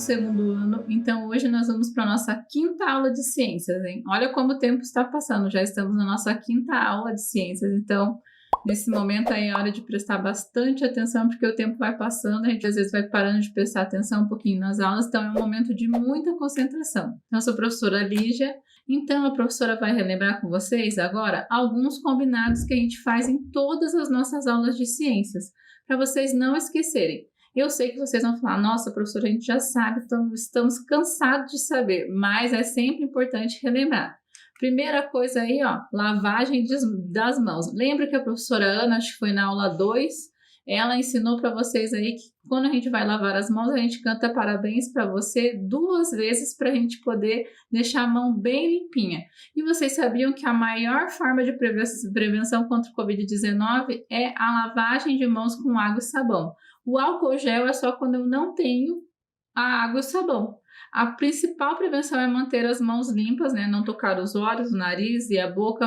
segundo ano, então hoje nós vamos para a nossa quinta aula de ciências, hein? Olha como o tempo está passando, já estamos na nossa quinta aula de ciências, então nesse momento aí é hora de prestar bastante atenção, porque o tempo vai passando, a gente às vezes vai parando de prestar atenção um pouquinho nas aulas, então é um momento de muita concentração. Então, eu sou a professora Lígia, então a professora vai relembrar com vocês agora alguns combinados que a gente faz em todas as nossas aulas de ciências, para vocês não esquecerem. Eu sei que vocês vão falar, nossa, professora, a gente já sabe, estamos cansados de saber, mas é sempre importante relembrar. Primeira coisa aí, ó, lavagem das mãos. Lembra que a professora Ana, acho que foi na aula 2, ela ensinou para vocês aí que quando a gente vai lavar as mãos, a gente canta parabéns para você 2 vezes para a gente poder deixar a mão bem limpinha. E vocês sabiam que a maior forma de prevenção contra o Covid-19 é a lavagem de mãos com água e sabão. O álcool gel é só quando eu não tenho a água e o sabão. A principal prevenção é manter as mãos limpas, né? Não tocar os olhos, o nariz e a boca,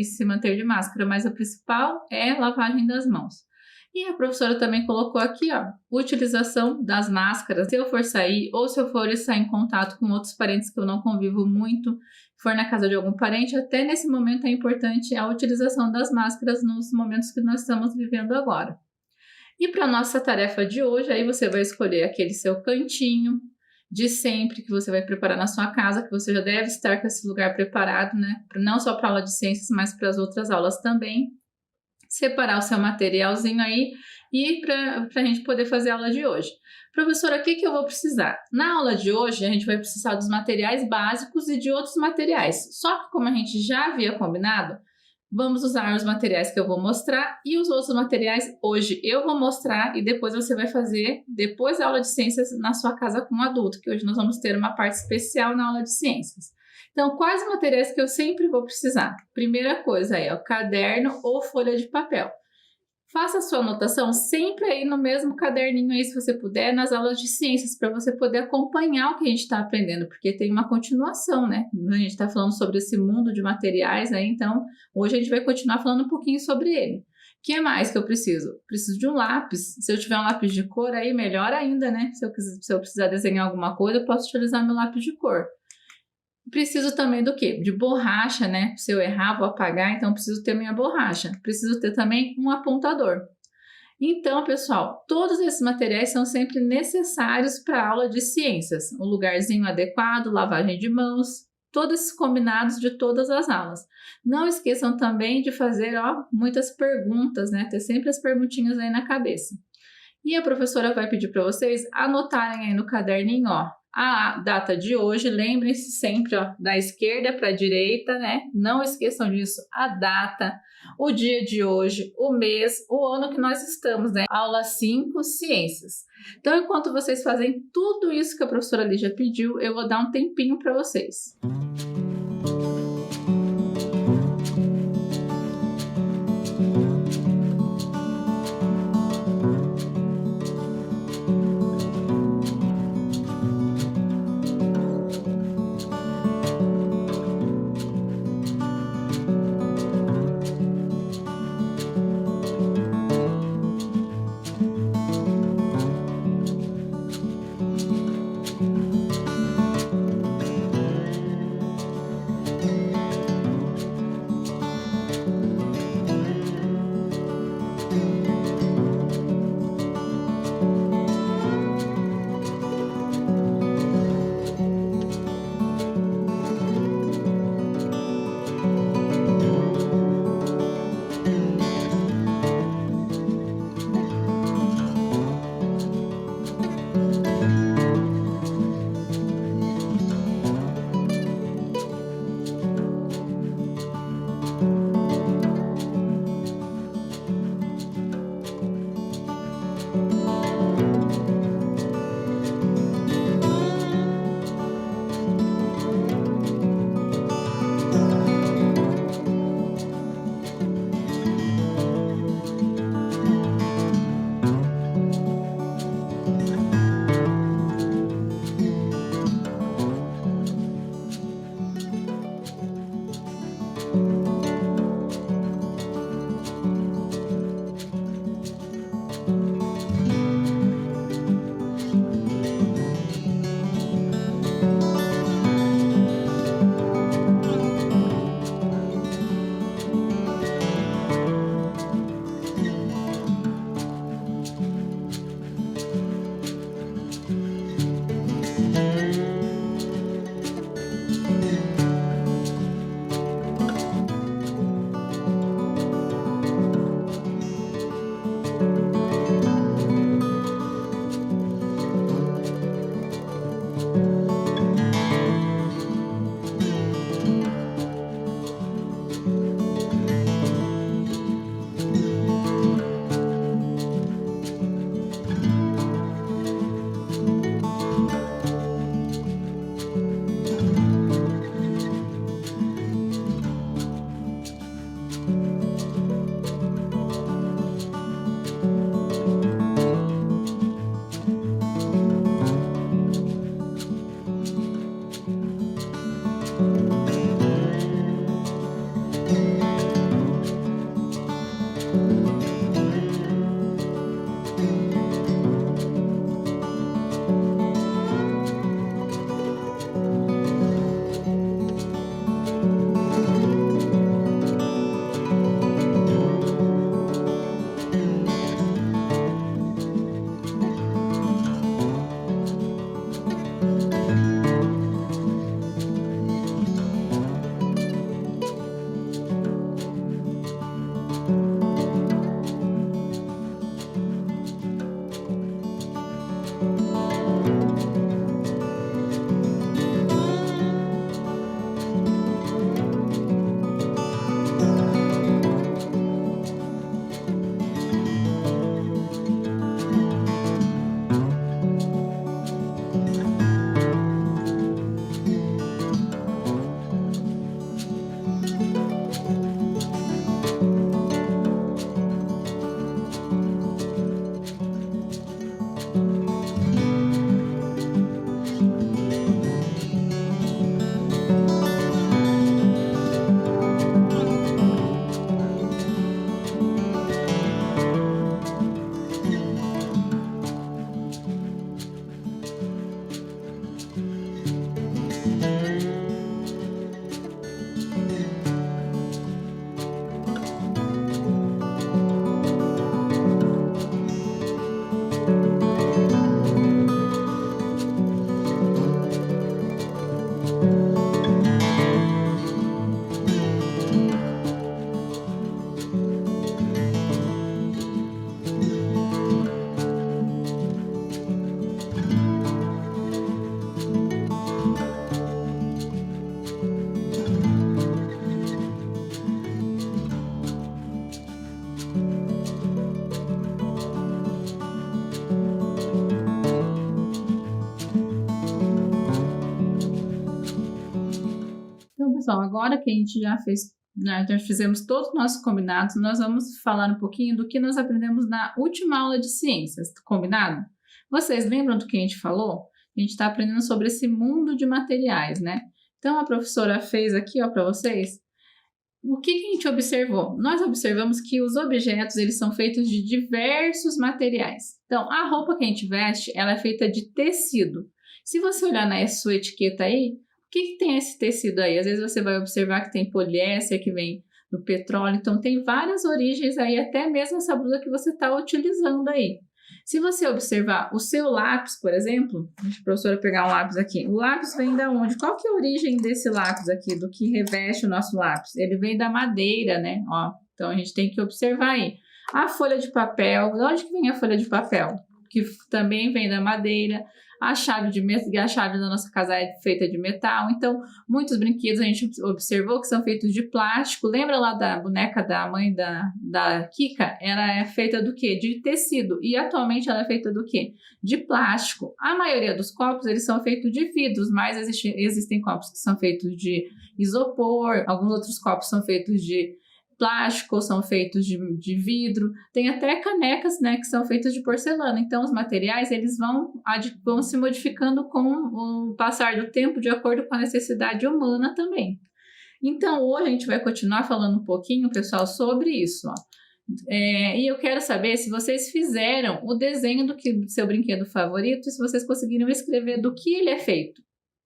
se manter de máscara, mas a principal é a lavagem das mãos. E a professora também colocou aqui, ó, utilização das máscaras. Se eu for sair ou se eu for estar em contato com outros parentes que eu não convivo muito, for na casa de algum parente, até nesse momento é importante a utilização das máscaras nos momentos que nós estamos vivendo agora. E para a nossa tarefa de hoje, aí você vai escolher aquele seu cantinho de sempre que você vai preparar na sua casa, que você já deve estar com esse lugar preparado, né? Não só para a aula de ciências, mas para as outras aulas também. Separar o seu materialzinho aí e para a gente poder fazer a aula de hoje. Professora, o que eu vou precisar? Na aula de hoje, a gente vai precisar dos materiais básicos e de outros materiais. Só que como a gente já havia combinado, vamos usar os materiais que eu vou mostrar e os outros materiais hoje eu vou mostrar e depois você vai fazer, depois da aula de ciências, na sua casa com um adulto, que hoje nós vamos ter uma parte especial na aula de ciências. Então, quais materiais que eu sempre vou precisar? Primeira coisa é o caderno ou folha de papel. Faça a sua anotação sempre aí no mesmo caderninho aí, se você puder, nas aulas de ciências, para você poder acompanhar o que a gente está aprendendo, porque tem uma continuação, né? A gente está falando sobre esse mundo de materiais aí, então hoje a gente vai continuar falando um pouquinho sobre ele. O que mais que eu preciso? Preciso de um lápis. Se eu tiver um lápis de cor aí, melhor ainda, né? Se eu precisar desenhar alguma coisa, eu posso utilizar meu lápis de cor. Preciso também do quê? De borracha, né? Se eu errar, vou apagar, então preciso ter minha borracha. Preciso ter também um apontador. Então, pessoal, todos esses materiais são sempre necessários para a aula de ciências. Um lugarzinho adequado, lavagem de mãos, todos esses combinados de todas as aulas. Não esqueçam também de fazer, ó, muitas perguntas, né? Ter sempre as perguntinhas aí na cabeça. E a professora vai pedir para vocês anotarem aí no caderninho, ó, a data de hoje. Lembrem-se sempre, ó, da esquerda para a direita, né? Não esqueçam disso, a data, o dia de hoje, o mês, o ano que nós estamos, né? Aula 5, ciências. Então, enquanto vocês fazem tudo isso que a professora Lígia pediu, eu vou dar um tempinho para vocês. Então, pessoal, agora que a gente já fez, né, já fizemos todos os nossos combinados, nós vamos falar um pouquinho do que nós aprendemos na última aula de ciências, combinado? Vocês lembram do que a gente falou? A gente está aprendendo sobre esse mundo de materiais, né? Então, a professora fez aqui, ó, para vocês, o que a gente observou? Nós observamos que os objetos, eles são feitos de diversos materiais. Então, a roupa que a gente veste, ela é feita de tecido. Se você olhar na sua etiqueta aí, o que tem esse tecido aí? Às vezes você vai observar que tem poliéster, que vem do petróleo. Então, tem várias origens aí, até mesmo essa blusa que você está utilizando aí. Se você observar o seu lápis, por exemplo, deixa a professora pegar um lápis aqui. O lápis vem da onde? Qual que é a origem desse lápis aqui, do que reveste o nosso lápis? Ele vem da madeira, né? Ó, então, a gente tem que observar aí. A folha de papel, de onde que vem a folha de papel? Que também vem da madeira. A chave da nossa casa é feita de metal. Então, muitos brinquedos a gente observou que são feitos de plástico. Lembra lá da boneca da mãe da Kika? Ela é feita do quê? De tecido. E atualmente ela é feita do quê? De plástico. A maioria dos copos, eles são feitos de vidros, mas existem copos que são feitos de isopor. Alguns outros copos são feitos de plástico, são feitos de vidro, tem até canecas, né, que são feitas de porcelana. Então, os materiais, eles vão se modificando com o passar do tempo, de acordo com a necessidade humana também. Então, hoje a gente vai continuar falando um pouquinho, pessoal, sobre isso, ó. E eu quero saber se vocês fizeram o desenho do seu brinquedo favorito e se vocês conseguiram escrever do que ele é feito.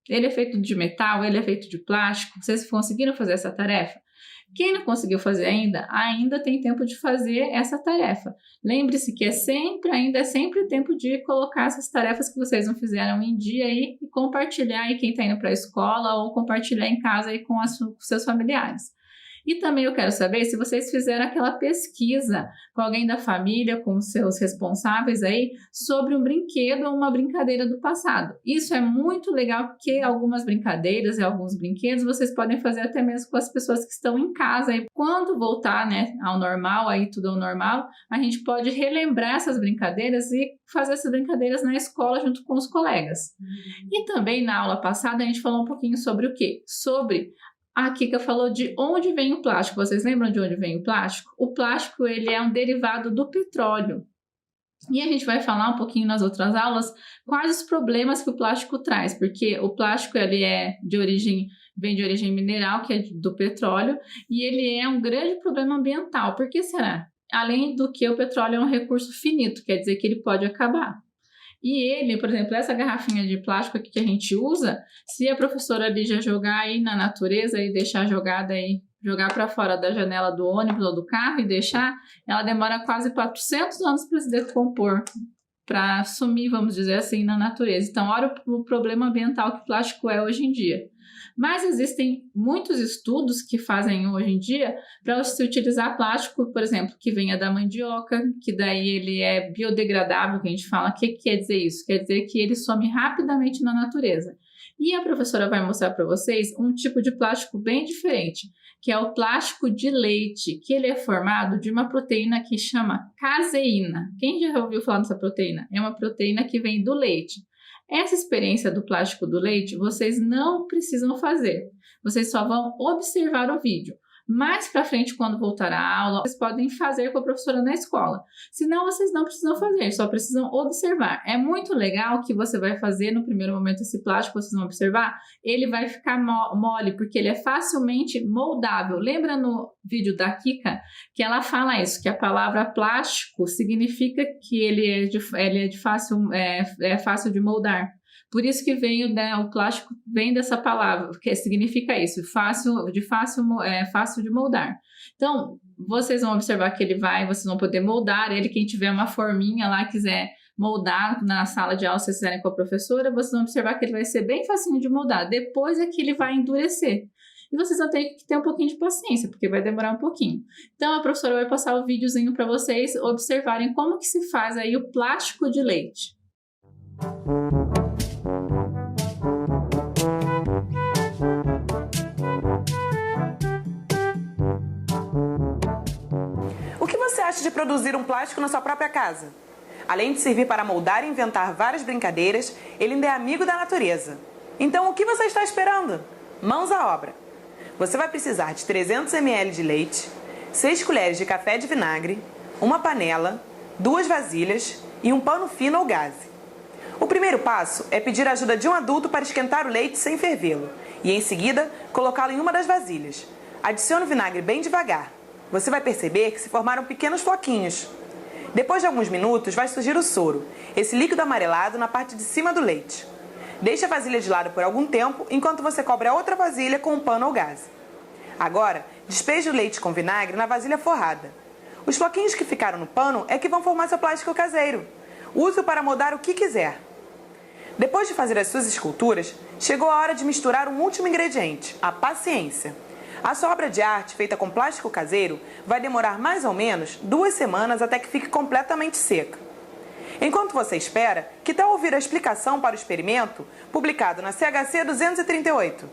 Ele é feito de metal, ele é feito de plástico, vocês conseguiram fazer essa tarefa? Quem não conseguiu fazer ainda tem tempo de fazer essa tarefa. Lembre-se que ainda é sempre tempo de colocar essas tarefas que vocês não fizeram em dia aí e compartilhar aí quem está indo para a escola ou compartilhar em casa aí com seus familiares. E também eu quero saber se vocês fizeram aquela pesquisa com alguém da família, com seus responsáveis aí, sobre um brinquedo ou uma brincadeira do passado. Isso é muito legal porque algumas brincadeiras e alguns brinquedos vocês podem fazer até mesmo com as pessoas que estão em casa. E quando voltar, né, ao normal, aí tudo ao normal, a gente pode relembrar essas brincadeiras e fazer essas brincadeiras na escola junto com os colegas. E também na aula passada a gente falou um pouquinho sobre o quê? Sobre a Kika falou de onde vem o plástico. Vocês lembram de onde vem o plástico? O plástico, ele é um derivado do petróleo. E a gente vai falar um pouquinho nas outras aulas quais os problemas que o plástico traz, porque o plástico ele vem de origem mineral, que é do petróleo, e ele é um grande problema ambiental. Por que será? além do que o petróleo é um recurso finito, quer dizer que ele pode acabar. E ele, por exemplo, essa garrafinha de plástico aqui que a gente usa, se a professora Lígia jogar aí na natureza e deixar jogada aí, jogar para fora da janela do ônibus ou do carro e deixar, ela demora quase 400 anos para se decompor, para sumir, vamos dizer assim, na natureza. Então, olha o problema ambiental que o plástico é hoje em dia. Mas existem muitos estudos que fazem hoje em dia para se utilizar plástico, por exemplo, que venha da mandioca, que daí ele é biodegradável, que a gente fala. O que quer dizer isso? Quer dizer que ele some rapidamente na natureza. E a professora vai mostrar para vocês um tipo de plástico bem diferente, que é o plástico de leite, que ele é formado de uma proteína que chama caseína. Quem já ouviu falar dessa proteína? É uma proteína que vem do leite. Essa experiência do plástico do leite, vocês não precisam fazer. Vocês só vão observar o vídeo. Mais para frente, quando voltar à aula, vocês podem fazer com a professora na escola. Senão, vocês não precisam fazer, só precisam observar. É muito legal que você vai fazer no primeiro momento esse plástico, vocês vão observar, ele vai ficar mole, porque ele é facilmente moldável. Lembra no vídeo da Kika que ela fala isso, que a palavra plástico significa que ele é fácil de moldar. Por isso que o plástico vem dessa palavra, que significa isso, fácil de moldar. Então, vocês vão observar que vocês vão poder moldar ele, quem tiver uma forminha lá, quiser moldar na sala de aula, se vocês fizerem com a professora, vocês vão observar que ele vai ser bem facinho de moldar. Depois é que ele vai endurecer. E vocês vão ter que ter um pouquinho de paciência, porque vai demorar um pouquinho. Então, a professora vai passar o videozinho para vocês observarem como que se faz aí o plástico de leite. O que você acha de produzir um plástico na sua própria casa? Além de servir para moldar e inventar várias brincadeiras, ele ainda é amigo da natureza. Então, o que você está esperando? Mãos à obra! Você vai precisar de 300 ml de leite, 6 colheres de café de vinagre, uma panela, 2 vasilhas e um pano fino ou gaze. O primeiro passo é pedir a ajuda de um adulto para esquentar o leite sem fervê-lo e, em seguida, colocá-lo em uma das vasilhas. Adicione o vinagre bem devagar. Você vai perceber que se formaram pequenos floquinhos. Depois de alguns minutos, vai surgir o soro, esse líquido amarelado na parte de cima do leite. Deixe a vasilha de lado por algum tempo, enquanto você cobre a outra vasilha com um pano ou gaze. Agora, despeje o leite com vinagre na vasilha forrada. Os floquinhos que ficaram no pano é que vão formar seu plástico caseiro. Use-o para moldar o que quiser. Depois de fazer as suas esculturas, chegou a hora de misturar um último ingrediente, a paciência. A sua obra de arte, feita com plástico caseiro, vai demorar mais ou menos 2 semanas até que fique completamente seca. Enquanto você espera, que tal ouvir a explicação para o experimento publicado na CHC 238?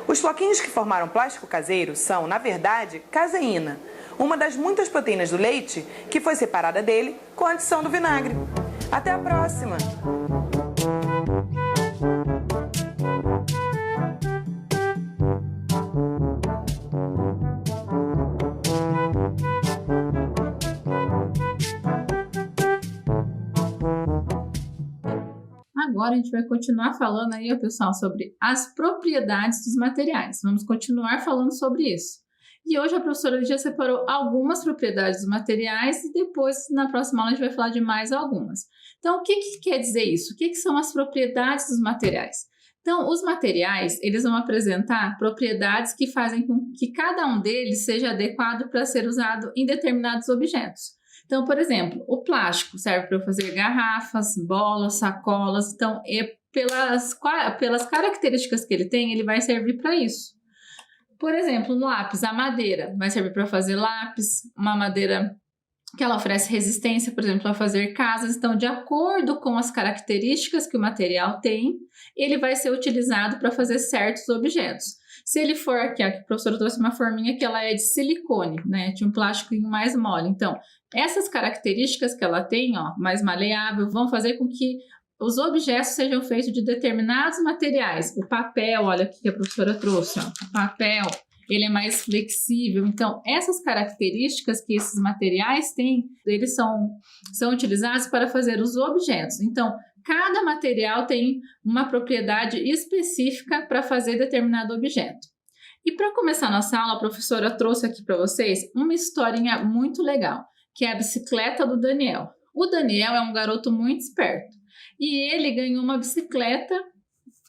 Os floquinhos que formaram plástico caseiro são, na verdade, caseína, uma das muitas proteínas do leite que foi separada dele com a adição do vinagre. Até a próxima! Agora a gente vai continuar falando aí, pessoal, sobre as propriedades dos materiais. Vamos continuar falando sobre isso. E hoje a professora já separou algumas propriedades dos materiais e depois, na próxima aula, a gente vai falar de mais algumas. Então, o que quer dizer isso? O que são as propriedades dos materiais? Então, os materiais, eles vão apresentar propriedades que fazem com que cada um deles seja adequado para ser usado em determinados objetos. Então, por exemplo, o plástico serve para fazer garrafas, bolas, sacolas. Então, pelas características que ele tem, ele vai servir para isso. Por exemplo, no lápis, a madeira vai servir para fazer lápis, uma madeira que ela oferece resistência, por exemplo, a fazer casas. Então, de acordo com as características que o material tem, ele vai ser utilizado para fazer certos objetos. Se ele for aqui, a professora trouxe uma forminha que ela é de silicone, né, de um plástico mais mole. Então, essas características que ela tem, ó, mais maleável, vão fazer com que os objetos sejam feitos de determinados materiais. O papel, olha aqui que a professora trouxe, ó, o papel, ele é mais flexível. Então, essas características que esses materiais têm, eles são utilizados para fazer os objetos. Então, cada material tem uma propriedade específica para fazer determinado objeto. E para começar a nossa aula, a professora trouxe aqui para vocês uma historinha muito legal. que é a bicicleta do Daniel. O Daniel é um garoto muito esperto e ele ganhou uma bicicleta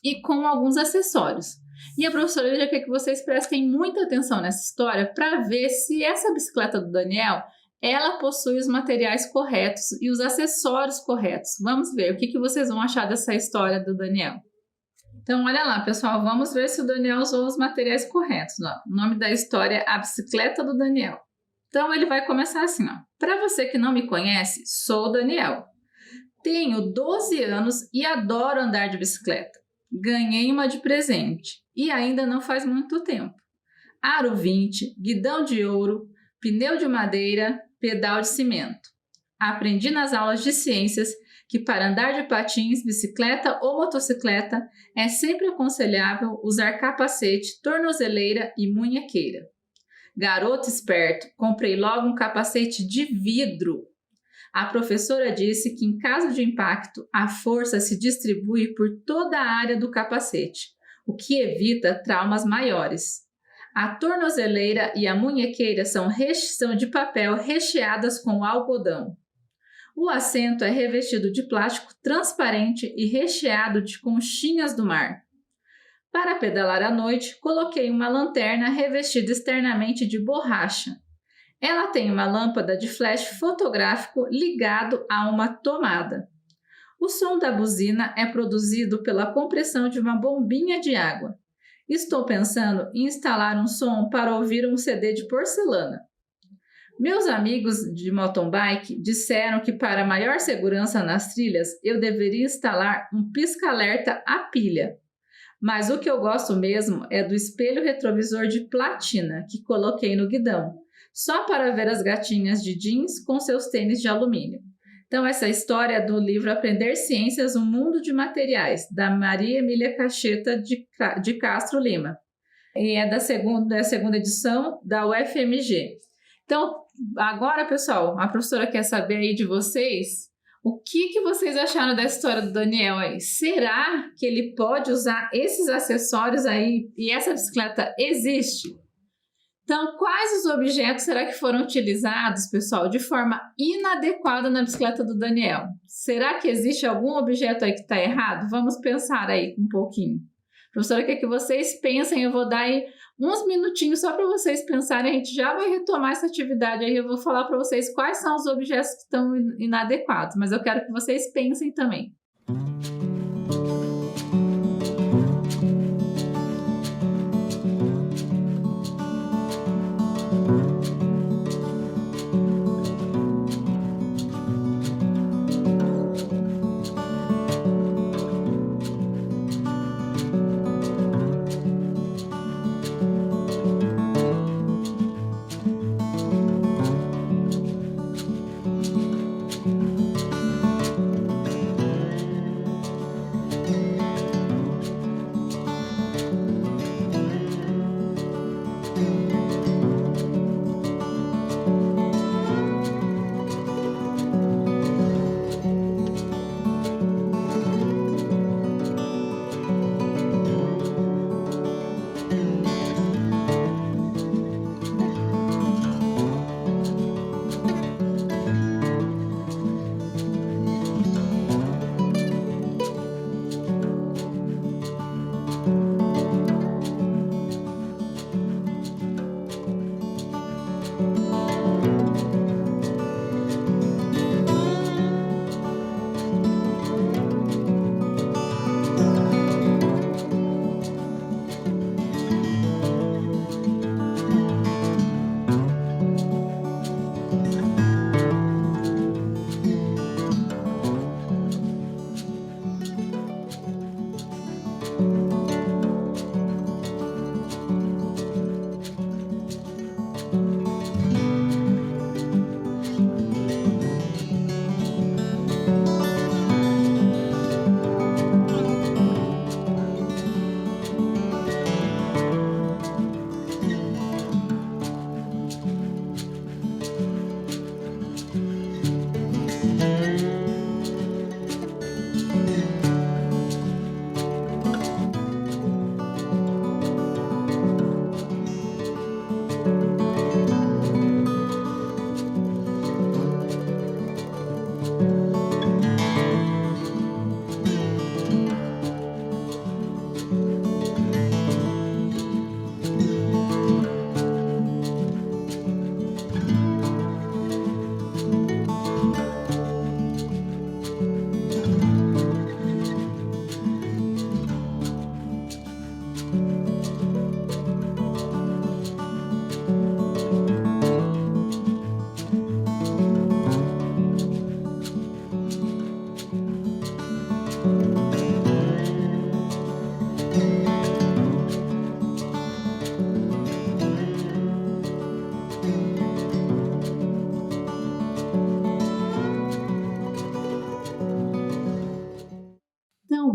e com alguns acessórios. E a professora já quer que vocês prestem muita atenção nessa história para ver se essa bicicleta do Daniel, ela possui os materiais corretos e os acessórios corretos. Vamos ver o que vocês vão achar dessa história do Daniel. Então, olha lá, pessoal, vamos ver se o Daniel usou os materiais corretos. Ó. O nome da história é A Bicicleta do Daniel. Então, ele vai começar assim, ó. Para você que não me conhece, sou o Daniel. Tenho 12 anos e adoro andar de bicicleta. Ganhei uma de presente e ainda não faz muito tempo. Aro 20, guidão de ouro, pneu de madeira, pedal de cimento. Aprendi nas aulas de ciências que para andar de patins, bicicleta ou motocicleta é sempre aconselhável usar capacete, tornozeleira e munhequeira. Garoto esperto, comprei logo um capacete de vidro. A professora disse que em caso de impacto, a força se distribui por toda a área do capacete, o que evita traumas maiores. A tornozeleira e a munhequeira são de papel recheadas com algodão. O assento é revestido de plástico transparente e recheado de conchinhas do mar. Para pedalar à noite, coloquei uma lanterna revestida externamente de borracha. Ela tem uma lâmpada de flash fotográfico ligado a uma tomada. O som da buzina é produzido pela compressão de uma bombinha de água. Estou pensando em instalar um som para ouvir um CD de porcelana. Meus amigos de mountain bike disseram que para maior segurança nas trilhas eu deveria instalar um pisca-alerta a pilha. Mas o que eu gosto mesmo é do espelho retrovisor de platina que coloquei no guidão, só para ver as gatinhas de jeans com seus tênis de alumínio. Então, essa história é do livro Aprender Ciências, um Mundo de Materiais, da Maria Emília Cacheta de Castro Lima. E é da segunda edição da UFMG. Então, agora, pessoal, a professora quer saber aí de vocês o que vocês acharam da história do Daniel aí. Será que ele pode usar esses acessórios aí e essa bicicleta existe? Então, quais os objetos será que foram utilizados, pessoal, de forma inadequada na bicicleta do Daniel? Será que existe algum objeto aí que está errado? Vamos pensar aí um pouquinho. A professora quer que vocês pensem, eu vou dar aí uns minutinhos só para vocês pensarem, a gente já vai retomar essa atividade aí, eu vou falar para vocês quais são os objetos que estão inadequados, mas eu quero que vocês pensem também.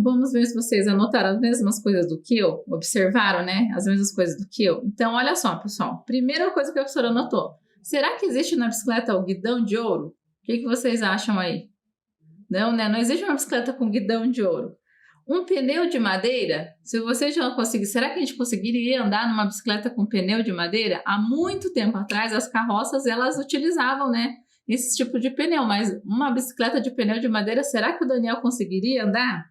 vamos ver se vocês anotaram as mesmas coisas do que eu, observaram, né? As mesmas coisas do que eu. Então, olha só, pessoal. Primeira coisa que a professora anotou. Será que existe na bicicleta o guidão de ouro? O que vocês acham aí? Não, né? Não existe uma bicicleta com guidão de ouro. Um pneu de madeira, se você já conseguir, será que a gente conseguiria andar numa bicicleta com pneu de madeira? Há muito tempo atrás, as carroças, elas utilizavam, né, esse tipo de pneu, mas uma bicicleta de pneu de madeira, será que o Daniel conseguiria andar?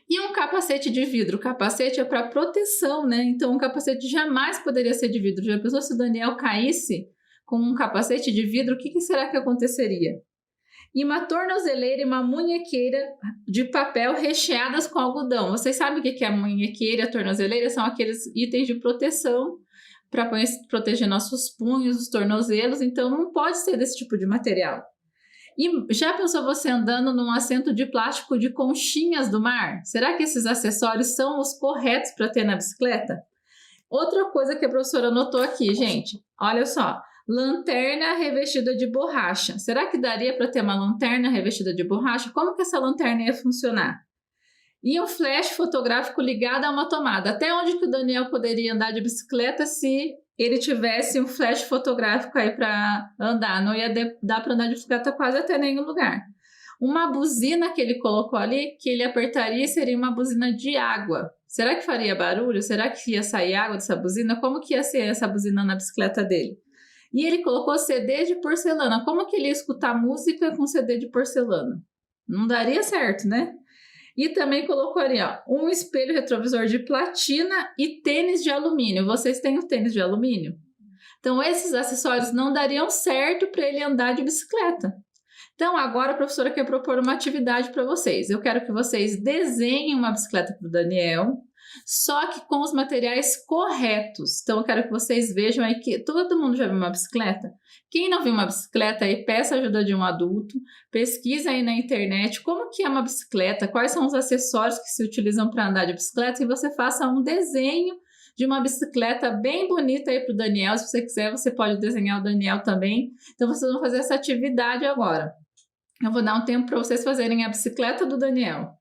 E um capacete de vidro? O capacete é para proteção, né? Então, um capacete jamais poderia ser de vidro. Já pensou se o Daniel caísse com um capacete de vidro, o que será que aconteceria? E uma tornozeleira e uma munhequeira de papel recheadas com algodão. Vocês sabem o que é a munhequeira e a tornozeleira? São aqueles itens de proteção para proteger nossos punhos, os tornozelos. Então, não pode ser desse tipo de material. E já pensou você andando num assento de plástico de conchinhas do mar? Será que esses acessórios são os corretos para ter na bicicleta? Outra coisa que a professora notou aqui, gente. Olha só. Lanterna revestida de borracha. Será que daria para ter uma lanterna revestida de borracha? Como que essa lanterna ia funcionar? E um flash fotográfico ligado a uma tomada. Até onde que o Daniel poderia andar de bicicleta se ele tivesse um flash fotográfico aí para andar? Não ia dar para andar de bicicleta quase até nenhum lugar. Uma buzina que ele colocou ali, que ele apertaria, seria uma buzina de água. Será que faria barulho? Será que ia sair água dessa buzina? Como que ia ser essa buzina na bicicleta dele? E ele colocou CD de porcelana. Como que ele ia escutar música com CD de porcelana? Não daria certo, né? E também colocou ali, ó, um espelho retrovisor de platina e tênis de alumínio. Vocês têm o tênis de alumínio? Então, esses acessórios não dariam certo para ele andar de bicicleta. Então, agora a professora quer propor uma atividade para vocês. Eu quero que vocês desenhem uma bicicleta para o Daniel, só que com os materiais corretos. Então, eu quero que vocês vejam aí que todo mundo já viu uma bicicleta? Quem não viu uma bicicleta aí, peça a ajuda de um adulto, pesquisa aí na internet como que é uma bicicleta, quais são os acessórios que se utilizam para andar de bicicleta e você faça um desenho de uma bicicleta bem bonita aí para o Daniel. Se você quiser, você pode desenhar o Daniel também. Então, vocês vão fazer essa atividade agora. Eu vou dar um tempo para vocês fazerem a bicicleta do Daniel.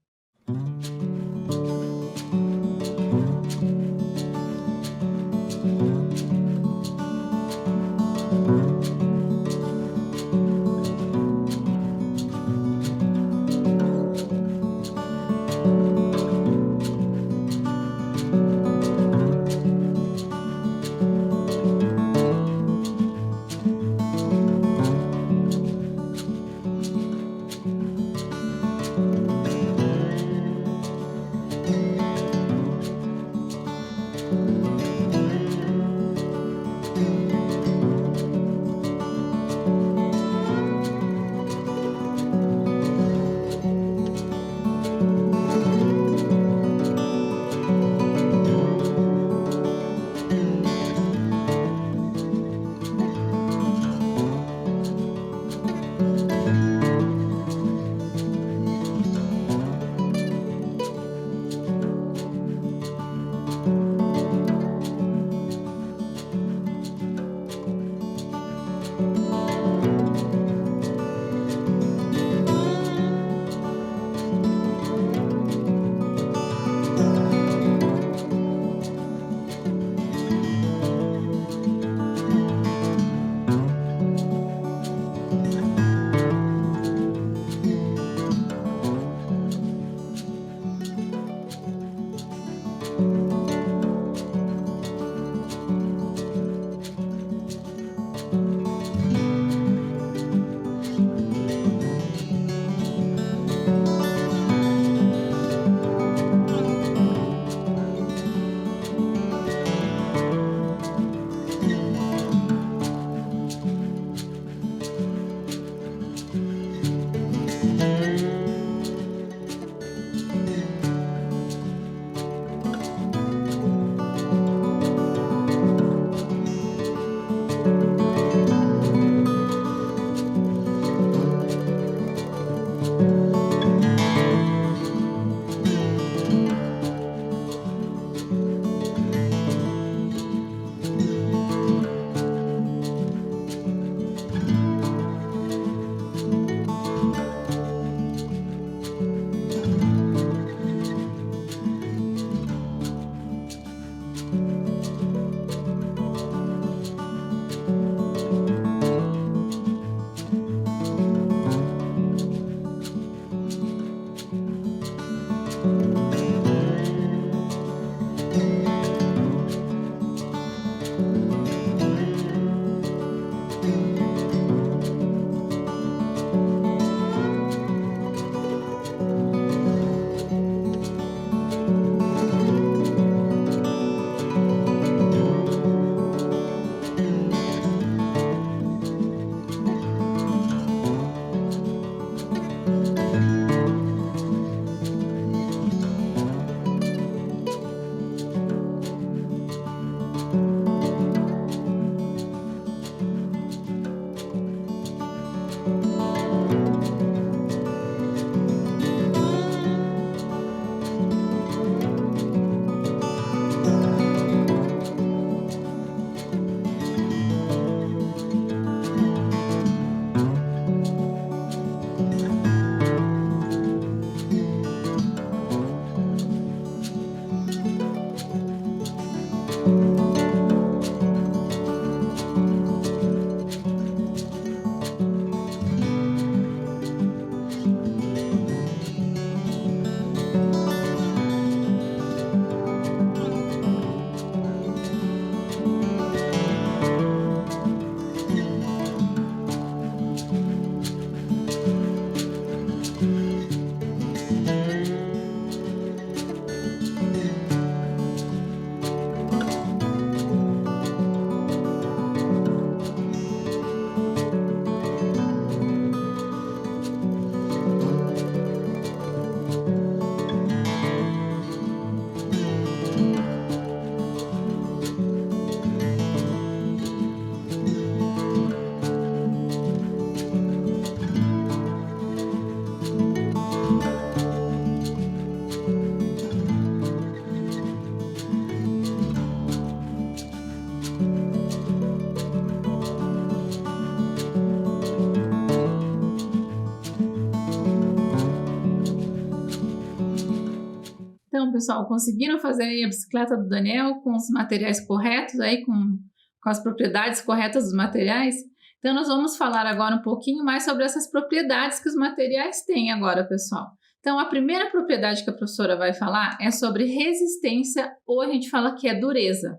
pessoal? Conseguiram fazer aí a bicicleta do Daniel com os materiais corretos, aí com as propriedades corretas dos materiais? Então, nós vamos falar agora um pouquinho mais sobre essas propriedades que os materiais têm agora, pessoal. Então, a primeira propriedade que a professora vai falar é sobre resistência, ou a gente fala que é dureza.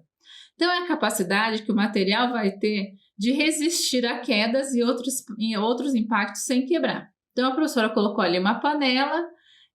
Então, é a capacidade que o material vai ter de resistir a quedas e outros impactos sem quebrar. Então, a professora colocou ali uma panela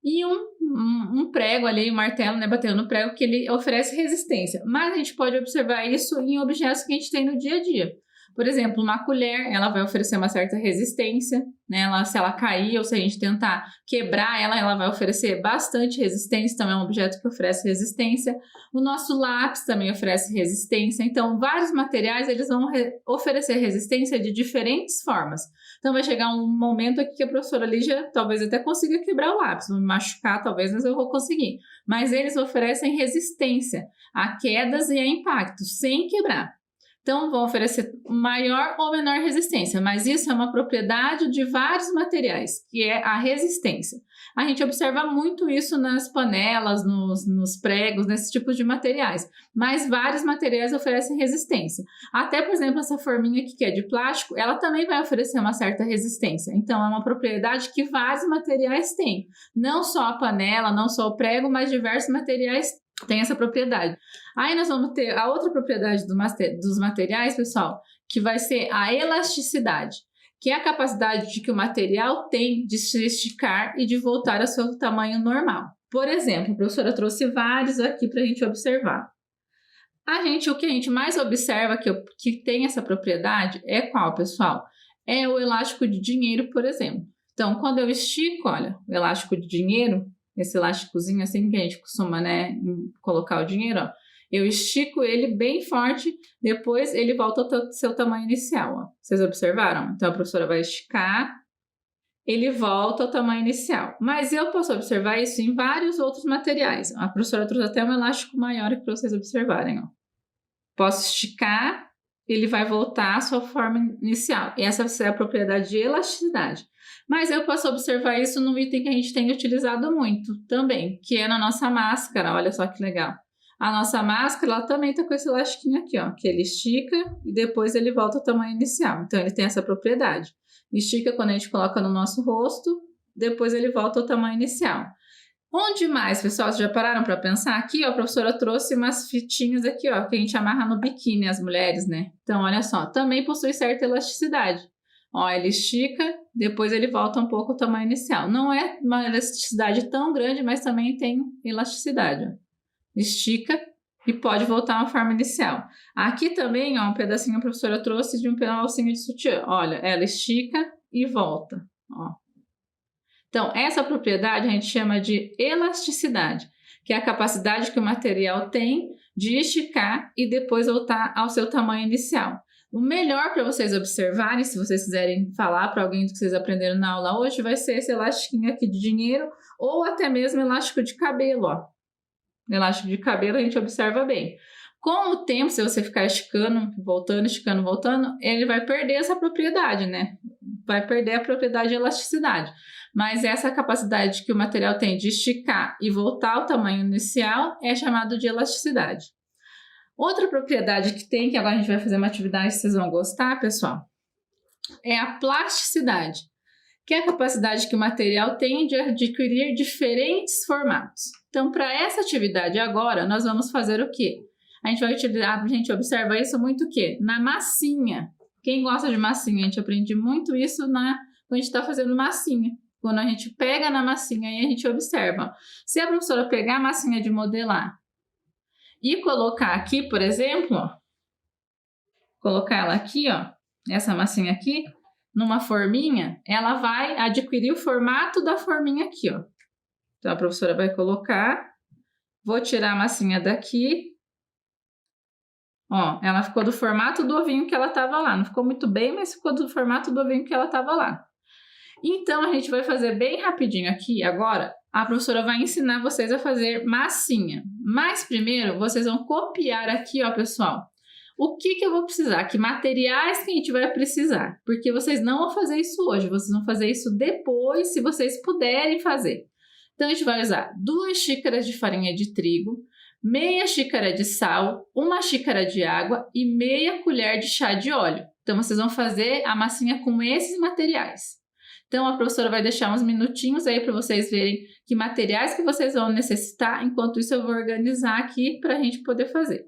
e um prego ali, um martelo, né, batendo no prego, que ele oferece resistência. Mas a gente pode observar isso em objetos que a gente tem no dia a dia. Por exemplo, uma colher, ela vai oferecer uma certa resistência, né? Se ela cair ou se a gente tentar quebrar ela vai oferecer bastante resistência, então é um objeto que oferece resistência. O nosso lápis também oferece resistência, então vários materiais eles vão oferecer resistência de diferentes formas. Então vai chegar um momento aqui que a professora Lígia talvez até consiga quebrar o lápis, vou me machucar talvez, mas eu vou conseguir. Mas eles oferecem resistência a quedas e a impactos, sem quebrar. Então, vão oferecer maior ou menor resistência, mas isso é uma propriedade de vários materiais, que é a resistência. A gente observa muito isso nas panelas, nos pregos, nesses tipos de materiais, mas vários materiais oferecem resistência. Até, por exemplo, essa forminha aqui que é de plástico, ela também vai oferecer uma certa resistência. Então, é uma propriedade que vários materiais têm. Não só a panela, não só o prego, mas diversos materiais tem essa propriedade. Aí nós vamos ter a outra propriedade dos materiais, pessoal, que vai ser a elasticidade, que é a capacidade de que o material tem de se esticar e de voltar ao seu tamanho normal. Por exemplo, a professora trouxe vários aqui para a gente observar. O que a gente mais observa que tem essa propriedade é qual, pessoal? É o elástico de dinheiro, por exemplo. Então, quando eu estico, olha, o elástico de dinheiro, esse elásticozinho assim que a gente costuma, né, colocar o dinheiro, ó. Eu estico ele bem forte, depois ele volta ao seu tamanho inicial, ó. Vocês observaram? Então a professora vai esticar, ele volta ao tamanho inicial. Mas eu posso observar isso em vários outros materiais. A professora trouxe até um elástico maior aqui para vocês observarem, ó. Posso esticar, ele vai voltar à sua forma inicial. E essa é a propriedade de elasticidade. Mas eu posso observar isso num item que a gente tem utilizado muito também, que é na nossa máscara. Olha só que legal. A nossa máscara, ela também tá com esse elastiquinho aqui, ó, que ele estica e depois ele volta ao tamanho inicial. Então, ele tem essa propriedade. Estica quando a gente coloca no nosso rosto, depois ele volta ao tamanho inicial. Onde mais, pessoal? Vocês já pararam para pensar? Aqui, ó, a professora trouxe umas fitinhas aqui, ó, que a gente amarra no biquíni, as mulheres, né? Então, olha só, também possui certa elasticidade. Ó, ele estica, depois ele volta um pouco ao tamanho inicial. Não é uma elasticidade tão grande, mas também tem elasticidade. Ó. Estica e pode voltar à forma inicial. Aqui também, ó, um pedacinho a professora trouxe de um alcinho de sutiã. Olha, ela estica e volta, ó. Então, essa propriedade a gente chama de elasticidade, que é a capacidade que o material tem de esticar e depois voltar ao seu tamanho inicial. O melhor para vocês observarem, se vocês quiserem falar para alguém do que vocês aprenderam na aula hoje, vai ser esse elastiquinho aqui de dinheiro ou até mesmo elástico de cabelo, ó. O elástico de cabelo a gente observa bem. Com o tempo, se você ficar esticando, voltando, ele vai perder essa propriedade, né? Vai perder a propriedade de elasticidade. Mas essa capacidade que o material tem de esticar e voltar ao tamanho inicial é chamado de elasticidade. Outra propriedade que tem, que agora a gente vai fazer uma atividade que vocês vão gostar, pessoal, é a plasticidade, que é a capacidade que o material tem de adquirir diferentes formatos. Então, para essa atividade agora, nós vamos fazer o quê? A gente vai utilizar, a gente observa isso muito o quê? Na massinha. Quem gosta de massinha, a gente aprende muito isso quando a gente está fazendo massinha. Quando a gente pega na massinha e a gente observa. Se a professora pegar a massinha de modelar e colocar aqui, por exemplo, ó, colocar ela aqui, ó, essa massinha aqui, numa forminha, ela vai adquirir o formato da forminha aqui, ó. Então, a professora vai colocar, vou tirar a massinha daqui, ó, ela ficou do formato do ovinho que ela tava lá. Não ficou muito bem, mas ficou do formato do ovinho que ela tava lá. Então, a gente vai fazer bem rapidinho aqui agora. A professora vai ensinar vocês a fazer massinha. Mas primeiro, vocês vão copiar aqui, ó, pessoal. O que eu vou precisar? Que materiais que a gente vai precisar? Porque vocês não vão fazer isso hoje, vocês vão fazer isso depois, se vocês puderem fazer. Então, a gente vai usar 2 xícaras de farinha de trigo, meia xícara de sal, 1 xícara de água e meia colher de chá de óleo. Então, vocês vão fazer a massinha com esses materiais. Então, a professora vai deixar uns minutinhos aí para vocês verem que materiais que vocês vão necessitar. Enquanto isso, eu vou organizar aqui para a gente poder fazer.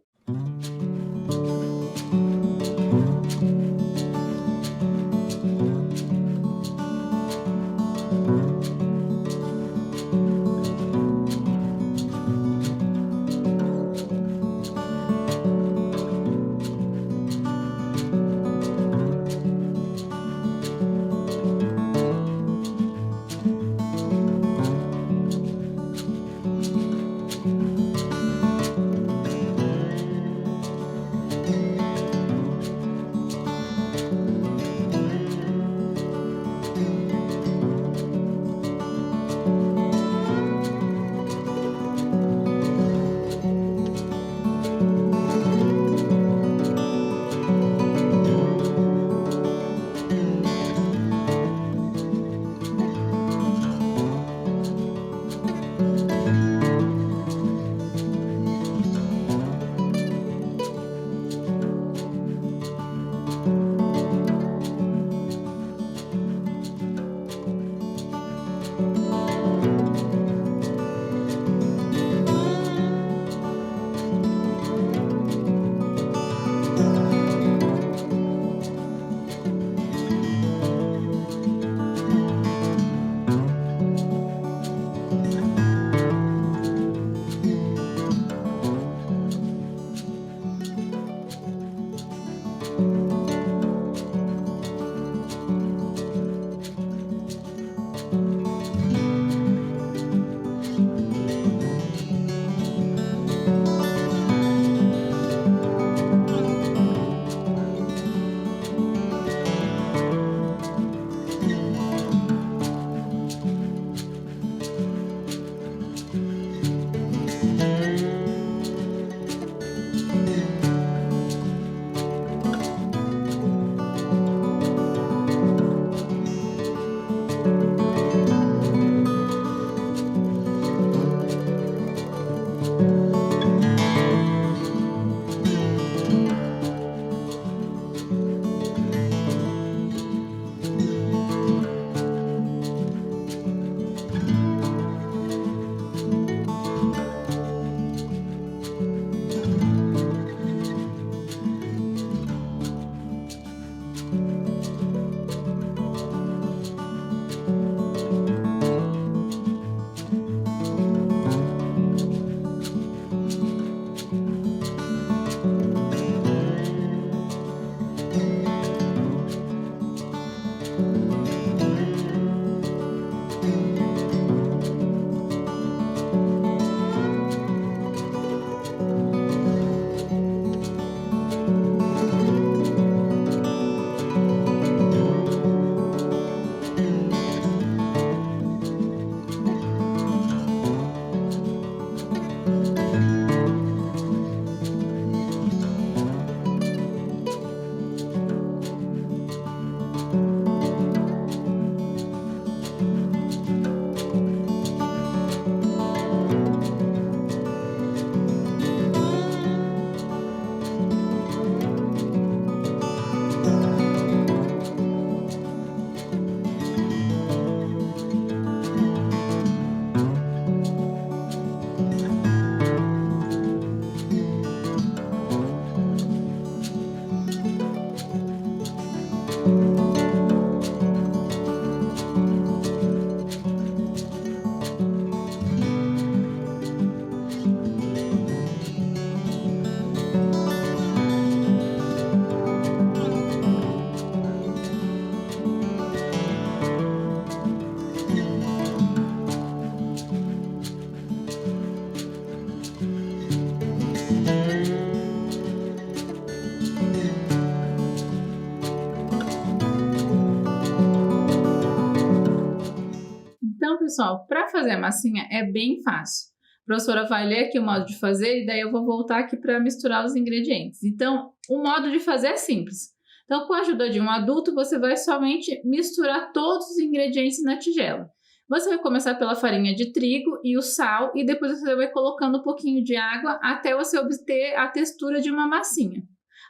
pessoal, para fazer a massinha é bem fácil. A professora vai ler aqui o modo de fazer e daí eu vou voltar aqui para misturar os ingredientes. Então, o modo de fazer é simples. Então, com a ajuda de um adulto, você vai somente misturar todos os ingredientes na tigela. Você vai começar pela farinha de trigo e o sal e depois você vai colocando um pouquinho de água até você obter a textura de uma massinha.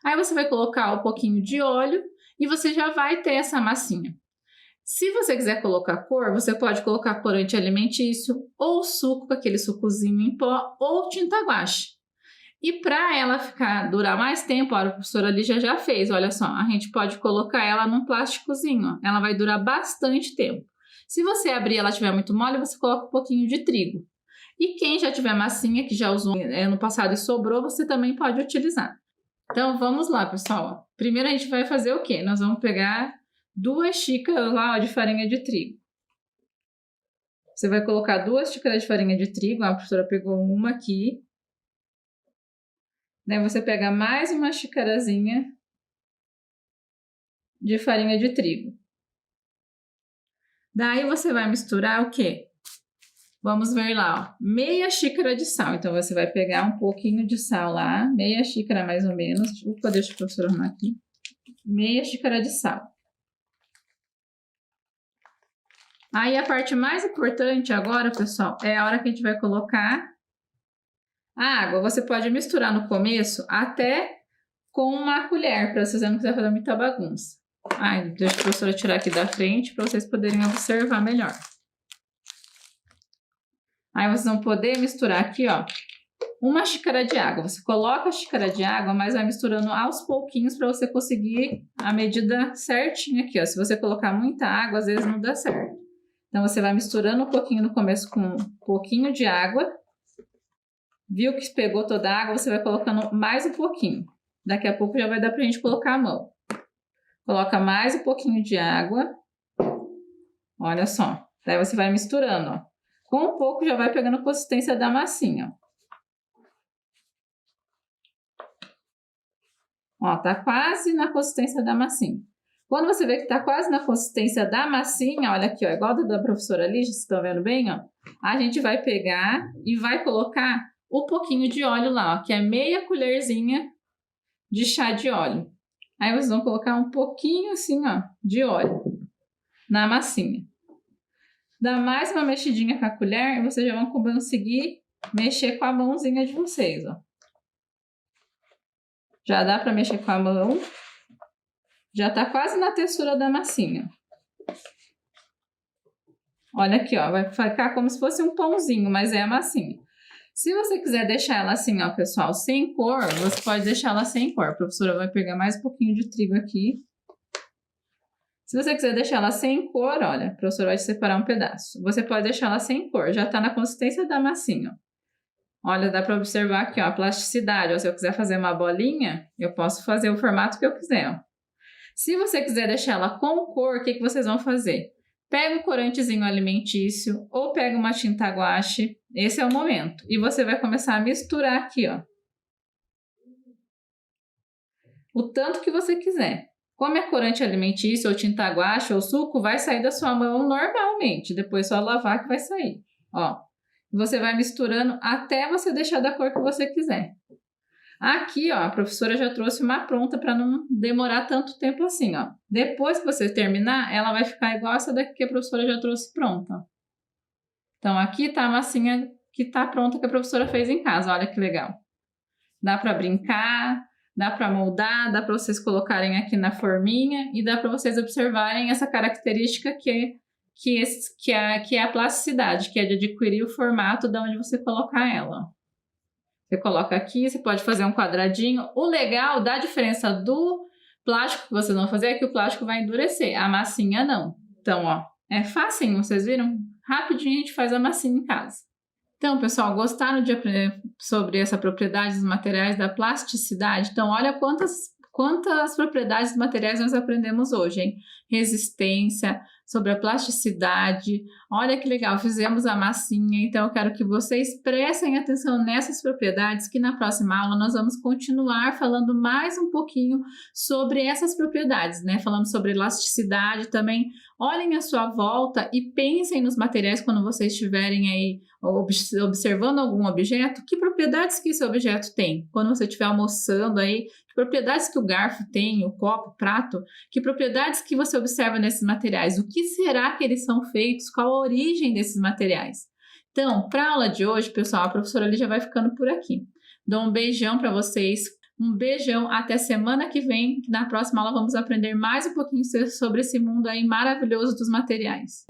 Aí você vai colocar um pouquinho de óleo e você já vai ter essa massinha. Se você quiser colocar cor, você pode colocar corante alimentício ou suco, aquele sucozinho em pó, ou tinta guache. E para ela durar mais tempo, a professora Lígia já fez, olha só, a gente pode colocar ela num plásticozinho, ó, ela vai durar bastante tempo. Se você abrir e ela estiver muito mole, você coloca um pouquinho de trigo. E quem já tiver massinha, que já usou no passado e sobrou, você também pode utilizar. Então vamos lá, pessoal. Primeiro a gente vai fazer o quê? Nós vamos pegar 2 xícaras lá, ó, de farinha de trigo. Você vai colocar 2 xícaras de farinha de trigo, ó, a professora pegou uma aqui. Daí você pega mais uma xicarazinha de farinha de trigo. Daí você vai misturar o quê? Vamos ver lá, ó, meia xícara de sal. Então você vai pegar um pouquinho de sal lá, meia xícara mais ou menos. Opa, deixa a professora arrumar aqui. Meia xícara de sal. Aí a parte mais importante agora, pessoal, é a hora que a gente vai colocar a água. Você pode misturar no começo até com uma colher, para vocês não quiserem fazer muita bagunça. Ai, deixa a professora tirar aqui da frente para vocês poderem observar melhor. Aí vocês vão poder misturar aqui, ó, uma xícara de água. Você coloca a xícara de água, mas vai misturando aos pouquinhos para você conseguir a medida certinha aqui, ó. Se você colocar muita água, às vezes não dá certo. Então, você vai misturando um pouquinho no começo com um pouquinho de água. Viu que pegou toda a água, você vai colocando mais um pouquinho. Daqui a pouco já vai dar pra gente colocar a mão. Coloca mais um pouquinho de água. Olha só. Daí você vai misturando, ó. Com um pouco já vai pegando a consistência da massinha, ó. Ó, tá quase na consistência da massinha. Quando você vê que tá quase na consistência da massinha, olha aqui, ó, igual da professora Lígia, vocês estão vendo bem, ó? A gente vai pegar e vai colocar um pouquinho de óleo lá, ó, que é meia colherzinha de chá de óleo. Aí vocês vão colocar um pouquinho assim, ó, de óleo na massinha. Dá mais uma mexidinha com a colher e vocês já vão conseguir mexer com a mãozinha de vocês, ó. Já dá pra mexer com a mão. Já tá quase na textura da massinha. Olha aqui, ó, vai ficar como se fosse um pãozinho, mas é a massinha. Se você quiser deixar ela assim, ó, pessoal, sem cor, você pode deixar ela sem cor. A professora vai pegar mais um pouquinho de trigo aqui. Se você quiser deixar ela sem cor, olha, a professora vai separar um pedaço. Você pode deixar ela sem cor, já tá na consistência da massinha, ó. Olha, dá para observar aqui, ó, a plasticidade. Ó, se eu quiser fazer uma bolinha, eu posso fazer o formato que eu quiser, ó. Se você quiser deixar ela com cor, o que vocês vão fazer? Pega um corantezinho alimentício ou pega uma tinta guache. Esse é o momento. E você vai começar a misturar aqui, ó. O tanto que você quiser. Como é corante alimentício ou tinta guache ou suco, vai sair da sua mão normalmente. Depois só lavar que vai sair, ó. Você vai misturando até você deixar da cor que você quiser. Aqui, ó, a professora já trouxe uma pronta para não demorar tanto tempo assim, ó. Depois que você terminar, ela vai ficar igual essa daqui que a professora já trouxe pronta. Então, aqui tá a massinha que tá pronta que a professora fez em casa, olha que legal. Dá para brincar, dá para moldar, dá para vocês colocarem aqui na forminha e dá para vocês observarem essa característica que é a plasticidade, que é de adquirir o formato de onde você colocar ela. Você coloca aqui, você pode fazer um quadradinho. O legal da diferença do plástico que vocês vão fazer é que o plástico vai endurecer, a massinha não. Então, ó, é facinho, vocês viram? Rapidinho a gente faz a massinha em casa. Então, pessoal, gostaram de aprender sobre essa propriedade dos materiais, da plasticidade? Então, olha quantas propriedades dos materiais nós aprendemos hoje, hein? Resistência, sobre a plasticidade. Olha que legal, fizemos a massinha, então eu quero que vocês prestem atenção nessas propriedades, que na próxima aula nós vamos continuar falando mais um pouquinho sobre essas propriedades, né? Falamos sobre elasticidade também. Olhem à sua volta e pensem nos materiais quando vocês estiverem aí observando algum objeto, que propriedades que esse objeto tem. Quando você estiver almoçando aí, que propriedades que o garfo tem, o copo, o prato, que propriedades que você observa nesses materiais, o que será que eles são feitos, qual a origem desses materiais. Então, para a aula de hoje, pessoal, a professora Lígia vai ficando por aqui. Dou um beijão para vocês. Um beijão, até semana que vem. Na próxima aula vamos aprender mais um pouquinho sobre esse mundo aí maravilhoso dos materiais.